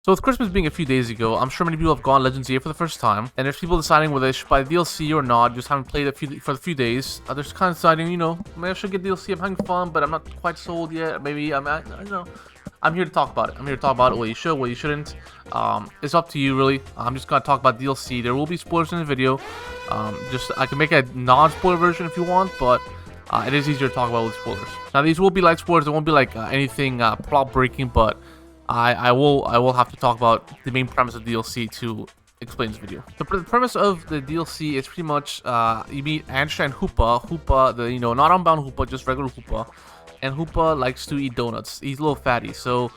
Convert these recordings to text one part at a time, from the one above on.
So with Christmas being a few days ago, I'm sure many people have gone Legends Z-A for the first time, and there's people deciding whether they should buy DLC or not, just haven't played it for a few days. Others kind of deciding, maybe I should get DLC, I'm having fun, but I'm not quite sold yet. Maybe I'm here to talk about it. I'm here to talk about what you should, what you shouldn't. It's up to you, really. I'm just gonna talk about DLC. There will be spoilers in the video. I can make a non-spoiler version if you want, but it is easier to talk about with spoilers. Now, these will be light spoilers. It won't be like anything plot breaking, but I will have to talk about the main premise of DLC to explain this video. The premise of the DLC is pretty much you meet Ansha and Hoopa. Hoopa, not Unbound Hoopa, just regular Hoopa. And Hoopa likes to eat donuts. He's a little fatty. So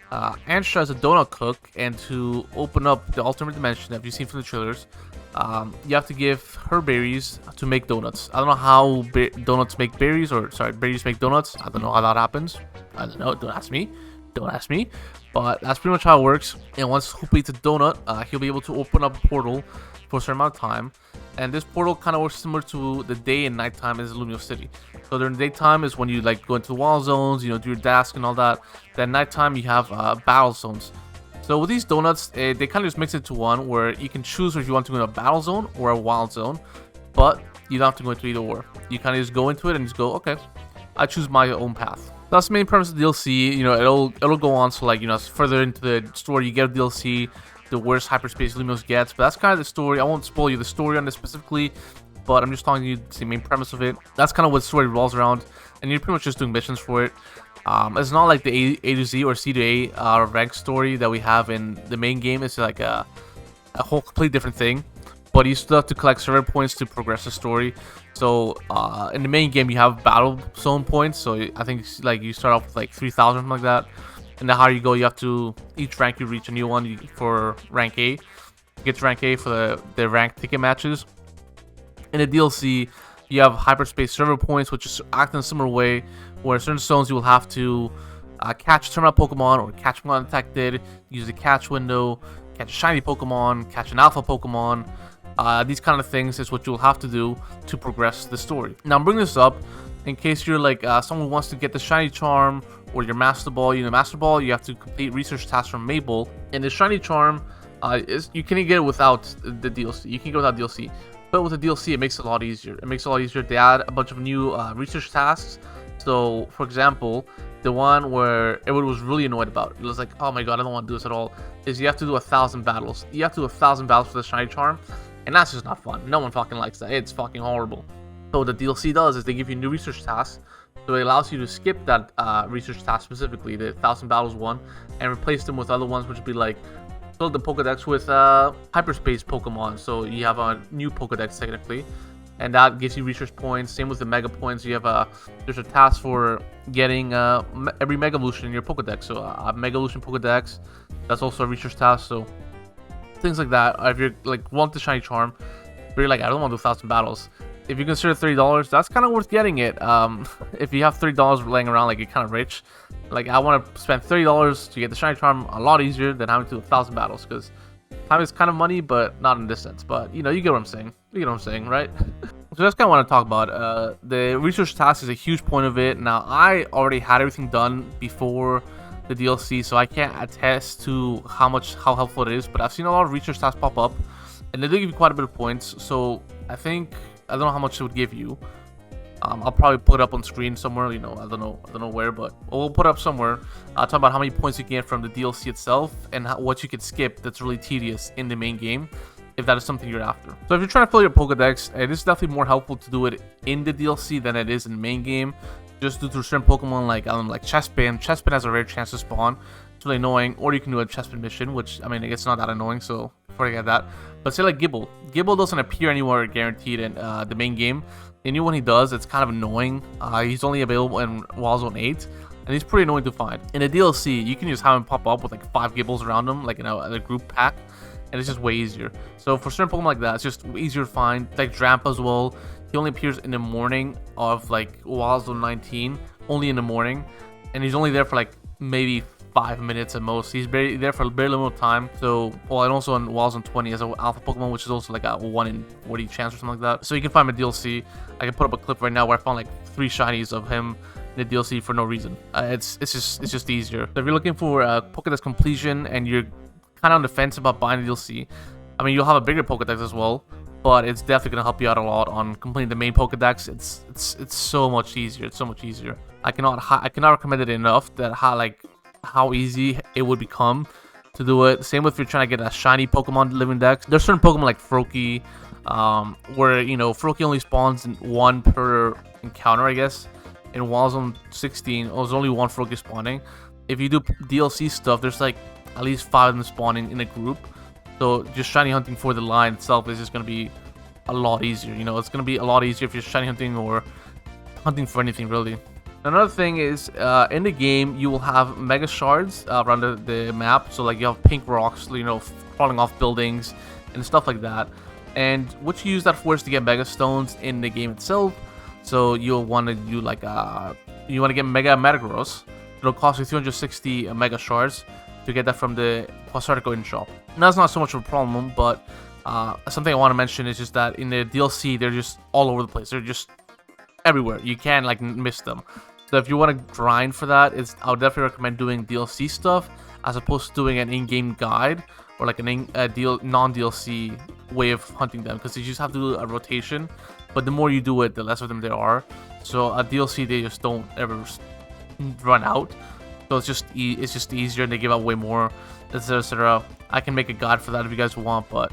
Ansha is a donut cook, and to open up the alternate dimension that you've seen from the trailers, you have to give her berries to make donuts. I don't know how donuts make berries, berries make donuts. I don't know how that happens. I don't know. Don't ask me. Don't ask me. But that's pretty much how it works. And once Hoopa eats a donut, he'll be able to open up a portal for a certain amount of time. And this portal kind of works similar to the day and nighttime in Lumio City. So during the daytime is when you go into the wall zones, do your task and all that. Then nighttime you have battle zones. So with these donuts, they kind of just mix it into one, where you can choose if you want to go in a battle zone or a wild zone. But you don't have to go into either or. You kind of just go into it and just go, okay, I choose my own path. That's the main premise of the DLC. It'll go on. So further into the story, you get a DLC, the worst hyperspace Lumios gets. But that's kind of the story. I won't spoil you the story on this specifically, but I'm just telling you the main premise of it. That's kind of what the story revolves around, and you're pretty much just doing missions for it. It's not like the A to Z or C to A rank story that we have in the main game. It's like a whole completely different thing. But you still have to collect server points to progress the story. So in the main game, you have battle zone points. So I think you start off with 3,000, something like that. And the higher you go, you have to, each rank you reach a new one for rank A. You get to rank A for the rank ticket matches. In the DLC, you have hyperspace server points, which is act in a similar way, where certain zones you will have to catch terminal Pokemon or catch Pokemon detected, use the catch window, catch a shiny Pokemon, catch an alpha Pokemon. These kind of things is what you'll have to do to progress the story. Now, I'm bringing this up in case you're someone who wants to get the shiny charm or your master ball. Master ball, you have to complete research tasks from Mables. And the shiny charm you can get it without the DLC. You can get it without DLC, but with the DLC, it makes it a lot easier. They add a bunch of new research tasks. So, for example, the one where everyone was really annoyed about, it was like, oh my god, I don't want to do this at all, is you have to do 1,000 battles. You have to do 1,000 battles for the shiny charm. And that's just not fun. No one fucking likes that. It's fucking horrible. So what the DLC does is they give you new research tasks. So it allows you to skip that research task specifically, the 1,000 battles one, and replace them with other ones, which would be fill the Pokédex with hyperspace Pokemon. So you have a new Pokédex technically, and that gives you research points. Same with the Mega points. You have there's a task for getting every Mega Evolution in your Pokédex. So a Mega Evolution Pokédex, that's also a research task. So things like that. If you're want the shiny charm, but you're I don't want to do 1,000 battles. If you consider $30, that's kind of worth getting it. If you have $30 laying around, you're kind of rich. I want to spend $30 to get the shiny charm a lot easier than having to do 1,000 battles, because time is kind of money, but not in this sense. But you get what I'm saying. You get what I'm saying, right? So that's kind of what I want to talk about. The research task is a huge point of it. Now, I already had everything done before the DLC, so I can't attest to how helpful it is, but I've seen a lot of research tasks pop up, and they do give you quite a bit of points. So I don't know how much it would give you. I'll probably put it up on screen somewhere. I don't know where, but we'll put it up somewhere. I'll talk about how many points you get from the DLC itself and what you could skip that's really tedious in the main game, if that is something you're after. So if you're trying to fill your Pokédex, it is definitely more helpful to do it in the DLC than it is in the main game, just due to certain Pokemon like Chespin. Chespin has a rare chance to spawn. It's really annoying. Or you can do a Chespin mission, which, it's not that annoying, so forget that. But say Gibble. Gibble doesn't appear anywhere guaranteed in the main game. And even when he does, it's kind of annoying. He's only available in Wild Zone 8, and he's pretty annoying to find. In a DLC, you can just have him pop up with 5 Gibbles around him, in a group pack, and it's just way easier. So for certain Pokemon like that, it's just easier to find. Drampa as well. He only appears in the morning of Wild Zone 19, only in the morning, and he's only there for maybe 5 minutes at most. He's there for a very limited time. So, and also in Wild Zone 20 as an alpha Pokemon, which is also a 1 in 40 chance or something like that. So you can find my DLC. I can put up a clip right now where I found 3 shinies of him in the DLC for no reason. It's just easier. So if you're looking for Pokédex completion and you're kind of on the fence about buying the DLC, I mean, you'll have a bigger Pokédex as well, but it's definitely gonna help you out a lot on completing the main Pokédex. It's so much easier. It's so much easier. I cannot recommend it enough that how easy it would become to do it. Same with if you're trying to get a shiny Pokemon living dex. There's certain Pokemon like Froakie, where Froakie only spawns in one per encounter, I guess. In Wild Zone 16, there's only one Froakie spawning. If you do DLC stuff, there's like at least 5 of them spawning in a group. So just shiny hunting for the line itself is just gonna be a lot easier. It's gonna be a lot easier if you're shiny hunting or hunting for anything really. Another thing is, in the game, you will have mega shards around the map. So like you have pink rocks, falling off buildings and stuff like that. And what you use that for is to get mega stones in the game itself. So you'll want to do like you want to get mega Metagross. It'll cost you 360 mega shards to get that from the Quasartico in shop. And that's not so much of a problem, but something I want to mention is just that in the DLC, they're just all over the place. They're just everywhere. You can't like miss them. So if you want to grind for that, I would definitely recommend doing DLC stuff as opposed to doing an in-game guide or like a non-DLC way of hunting them, because you just have to do a rotation. But the more you do it, the less of them there are. So a DLC, they just don't ever run out. So it's just easier, and they give out way more, etc., etc. I can make a guide for that if you guys want, but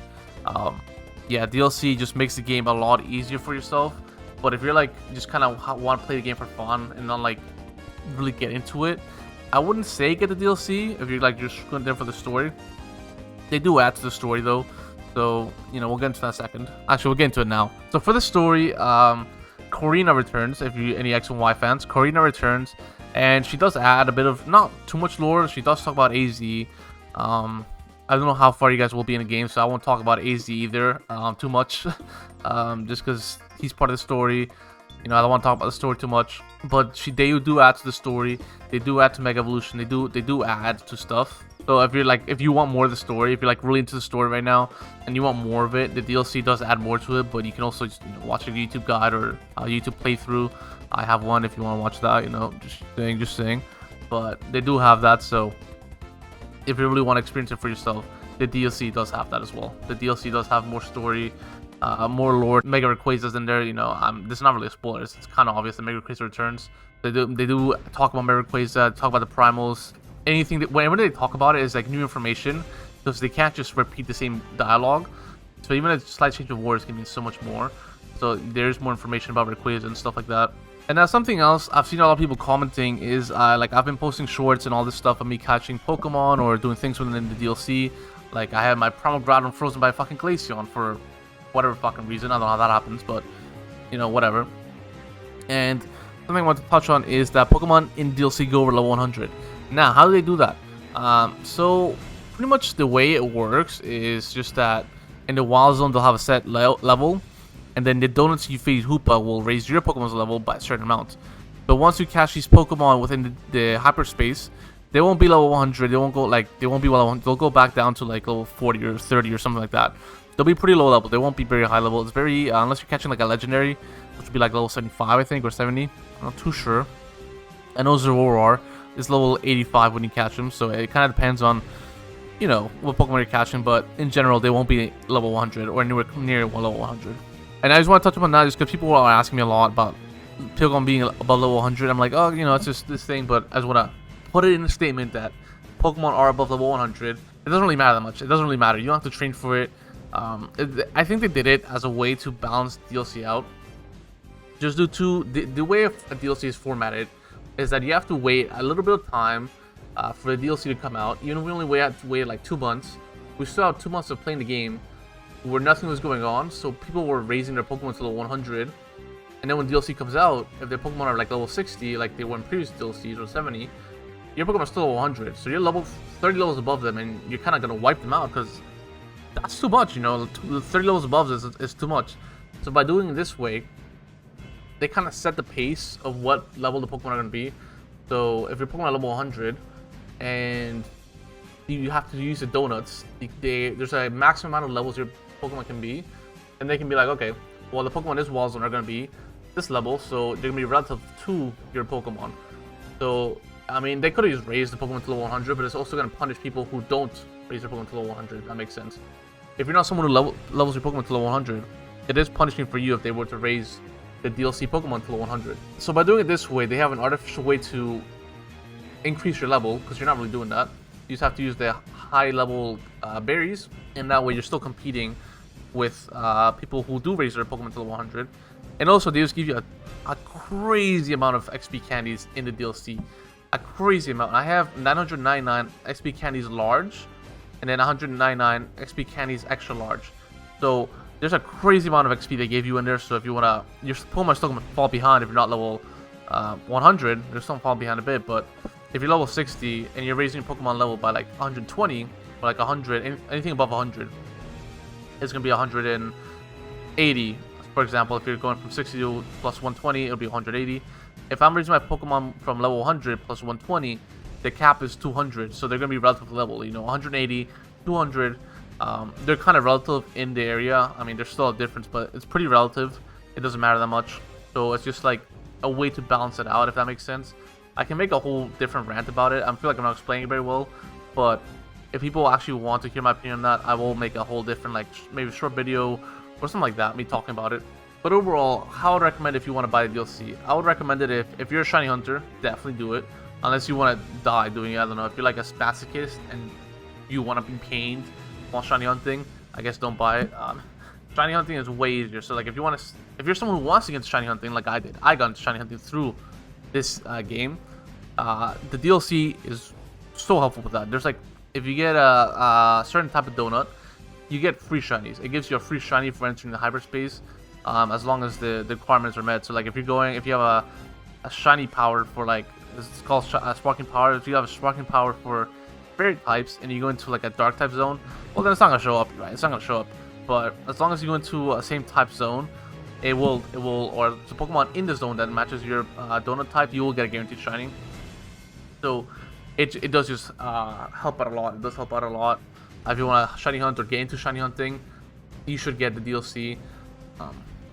yeah, DLC just makes the game a lot easier for yourself. But if you're like just kind of want to play the game for fun and not like really get into it, I wouldn't say get the DLC if you're like just going there for the story. They do add to the story though, so we'll get into that in a second. Actually, we'll get into it now. So for the story, Corina returns. If you any X and Y fans, Corina returns, and she does add a bit of not too much lore. She does talk about AZ. I don't know how far you guys will be in the game, so I won't talk about AZ either too much, just because he's part of the story. I don't want to talk about the story too much, but they do add to the story. They do add to Mega Evolution. They do add to stuff. So if you want more of the story, if you're like really into the story right now and you want more of it, the DLC does add more to it. But you can also just watch a YouTube guide or a YouTube playthrough. I have one if you want to watch that. Just saying. But they do have that. So if you really want to experience it for yourself, the DLC does have that as well. The DLC does have more story, more lore. Mega Rayquaza's in there. This is not really a spoiler. It's kind of obvious that Mega Rayquaza returns. They do talk about Mega Rayquaza, talk about the primals. Anything that whenever they talk about it is like new information, because they can't just repeat the same dialogue. So even a slight change of words can mean so much more. So there's more information about Rayquaza and stuff like that. And now something else I've seen a lot of people commenting is I've been posting shorts and all this stuff of me catching Pokemon or doing things within the DLC. Like I have my Primal Groudon frozen by fucking Glaceon for whatever fucking reason. I don't know how that happens, but whatever. And something I want to touch on is that Pokemon in DLC go over level 100. Now, how do they do that? So pretty much the way it works is just that in the Wild Zone they'll have a set level, and then the donuts you feed Hoopa will raise your Pokemon's level by a certain amount. But once you catch these Pokemon within the hyperspace, they won't be level 100. They won't be level 100. They'll go back down to like level 40 or 30 or something like that. They'll be pretty low level. They won't be very high level. It's very unless you're catching like a legendary, which would be like level 75, I think, or 70. I'm not too sure. I know Zoroark is level 85 when you catch them, so it kind of depends on what Pokemon you're catching, but in general they won't be level 100 or anywhere near level 100. And I just want to touch upon that just because people are asking me a lot about Pokemon being above level 100. I'm like, oh, it's just this thing, but I just want to put it in a statement that Pokemon are above level 100. It doesn't really matter that much. It doesn't really matter. You don't have to train for it. I think they did it as a way to balance DLC out. Just due to the way a DLC is formatted is that you have to wait a little bit of time for the DLC to come out. Even if we only wait like 2 months, we still have 2 months of playing the game where nothing was going on, so people were raising their Pokemon to level 100, and then when DLC comes out, if their Pokemon are like level 60 like they were in previous DLCs, or 70, your Pokemon are still level 100, so you're level 30 levels above them, and you're kind of going to wipe them out, because that's too much, 30 levels above is too much. So by doing it this way, they kind of set the pace of what level the Pokemon are going to be. So if your Pokemon are level 100 and you have to use the donuts, there's a maximum amount of levels your Pokemon can be, and they can be like, okay, well the Pokemon in this Wild Zone are going to be this level, so they're going to be relative to your Pokemon. So I mean, they could have just raised the Pokemon to level 100, but it's also going to punish people who don't raise your Pokemon to level 100. That makes sense. If you're not someone who levels your Pokemon to level 100, it is punishing for you if they were to raise the DLC Pokemon to level 100. So by doing it this way, they have an artificial way to increase your level, because you're not really doing that. You just have to use the high level berries, and that way you're still competing with people who do raise their Pokemon to level 100. And also they just give you a crazy amount of XP candies in the DLC. A crazy amount. I have 999 XP candies large, and then 199 XP candies extra large. So there's a crazy amount of XP they gave you in there. So if you wanna, your Pokemon still gonna fall behind if you're not level 100. They're still fall behind a bit, but if you're level 60 and you're raising your Pokemon level by like 120 or like 100, anything above 100, it's gonna be 180. For example, if you're going from 60 to plus 120, it'll be 180. If I'm raising my Pokemon from level 100 plus 120, the cap is 200, so they're gonna be relative level. You know, 180, 200. They're kind of relative in the area. I mean, there's still a difference, but it's pretty relative. It doesn't matter that much. So it's just like a way to balance it out, if that makes sense. I can make a whole different rant about it. I feel like I'm not explaining it very well, but if people actually want to hear my opinion on that, I will make a whole different, like maybe short video or something like that, me talking about it. But overall, how I would recommend if you want to buy the DLC, I would recommend it if you're a shiny hunter, definitely do it. Unless you want to die doing it. I don't know, if you're like a spasticist and you want to be pained while shiny hunting, I guess don't buy it. Shiny hunting is way easier. So like if you're someone who wants to get into shiny hunting, like I did, I got into shiny hunting through this game. The DLC is so helpful with that. There's like, if you get a certain type of donut, you get free shinies. It gives you a free shiny for entering the hyperspace, as long as the requirements are met. So like if you have a shiny power for like, it's called sparking power. If you have a sparking power for fairy types and you go into like a dark type zone, well then it's not gonna show up, right? It's not gonna show up. But as long as you go into a same type zone, it will, or the Pokemon in the zone that matches your donut type, you will get a guaranteed shiny. So it does just help out a lot. It does help out a lot. If you want to shiny hunt or get into shiny hunting, you should get the DLC.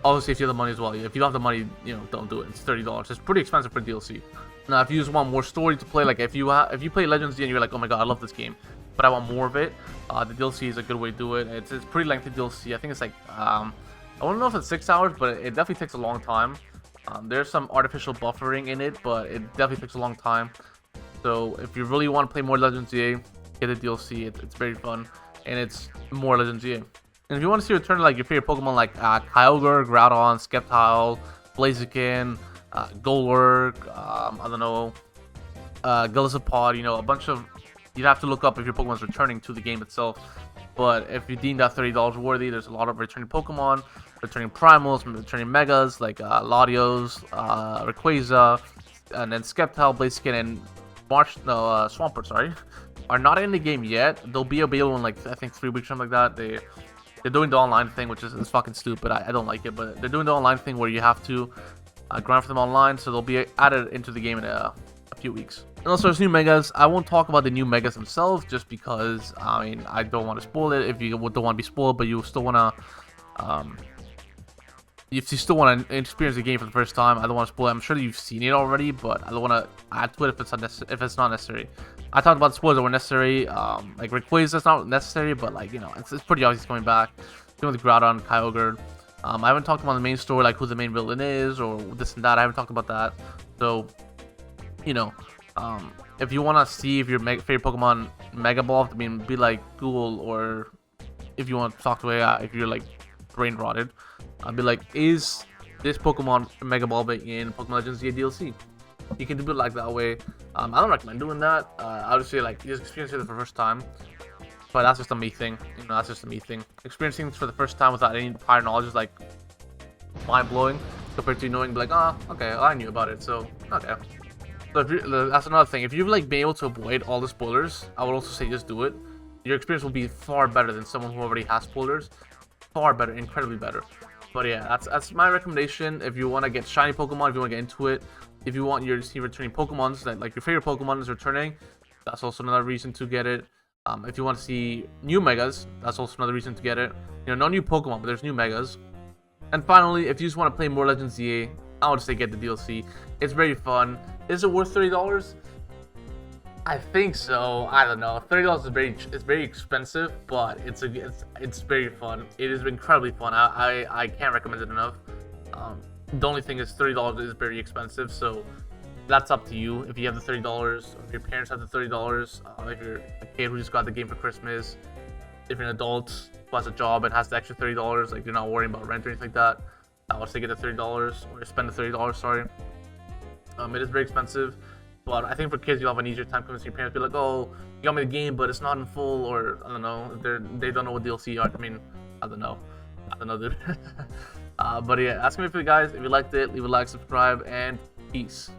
Obviously, if you have the money as well. If you don't have the money, you know, don't do it. It's $30. It's pretty expensive for DLC. Now, if you just want more story to play, like if you play Legends Z and you're like, oh my god, I love this game, but I want more of it, the DLC is a good way to do it. It's pretty lengthy DLC. I think it's like I don't know if it's 6 hours, but it definitely takes a long time. There's some artificial buffering in it, but it definitely takes a long time. So if you really want to play more Legends Z, get the DLC. It's very fun, and it's more Legends Z. And if you want to see return like your favorite Pokemon like Kyogre, Groudon, Sceptile, Blaziken, Golurk, I don't know, Golisopod, you know, a bunch of, you'd have to look up if your Pokemon's returning to the game itself. But if you deem that $30 worthy, there's a lot of returning Pokemon, returning primals, returning megas like Latios, Rayquaza, and then Sceptile, Blaziken, and Swampert, sorry, are not in the game yet. They'll be available in like I think 3 weeks, something like that. They're doing the online thing, which is fucking stupid. I don't like it, but they're doing the online thing where you have to grind for them online, so they'll be added into the game in a few weeks. And also there's new megas. I won't talk about the new megas themselves just because I mean I don't want to spoil it. If you don't want to be spoiled, but you still want to if you still want to experience the game for the first time, I don't want to spoil it. I'm sure that you've seen it already, but I don't want to add to it if it's not necessary. I talked about the spoilers that were necessary. Like Rayquaza, it's not necessary, but like, you know, it's pretty obvious coming back. Doing with Groudon, Kyogre. I haven't talked about the main story, like who the main villain is or this and that. I haven't talked about that. So, you know, if you want to see if your favorite Pokemon Mega Evolved, I mean, be like Google, or if you want to talk to AI, if you're like brain rotted, I'd be like, is this Pokemon Mega Evolving in Pokemon Legends Z DLC? You can do it like that way. I don't recommend doing that. I would say like just experience it for the first time. But that's just a me thing. You know, that's just a me thing. Experiencing things for the first time without any prior knowledge is like mind blowing compared to knowing like, oh, okay, I knew about it, so okay. So if that's another thing. If you've like been able to avoid all the spoilers, I would also say just do it. Your experience will be far better than someone who already has spoilers. Far better, incredibly better. But yeah, that's my recommendation. If you want to get shiny Pokemon, if you want to get into it, if you want your see returning Pokemons, that like your favorite Pokemon is returning, that's also another reason to get it. If you want to see new megas, that's also another reason to get it. You know, no new Pokemon, but there's new megas. And finally, if you just want to play more Legends Z-A, I would say get the DLC. It's very fun. Is it worth $30? I think so. I don't know. $30 is very expensive, but it's very fun. It is incredibly fun. I can't recommend it enough. The only thing is $30 is very expensive, so that's up to you. If you have the $30, if your parents have the $30, if you're a kid who just got the game for Christmas, if you're an adult who has a job and has the extra $30, like you're not worrying about rent or anything like that, I would say get the $30 or spend the $30. Sorry. It is very expensive. But I think for kids, you'll have an easier time convincing your parents. Be like, "Oh, you got me the game, but it's not in full," or I don't know. They don't know what DLC are. I mean, I don't know. I don't know, dude. But yeah, ask me for you guys. If you liked it, leave a like, subscribe, and peace.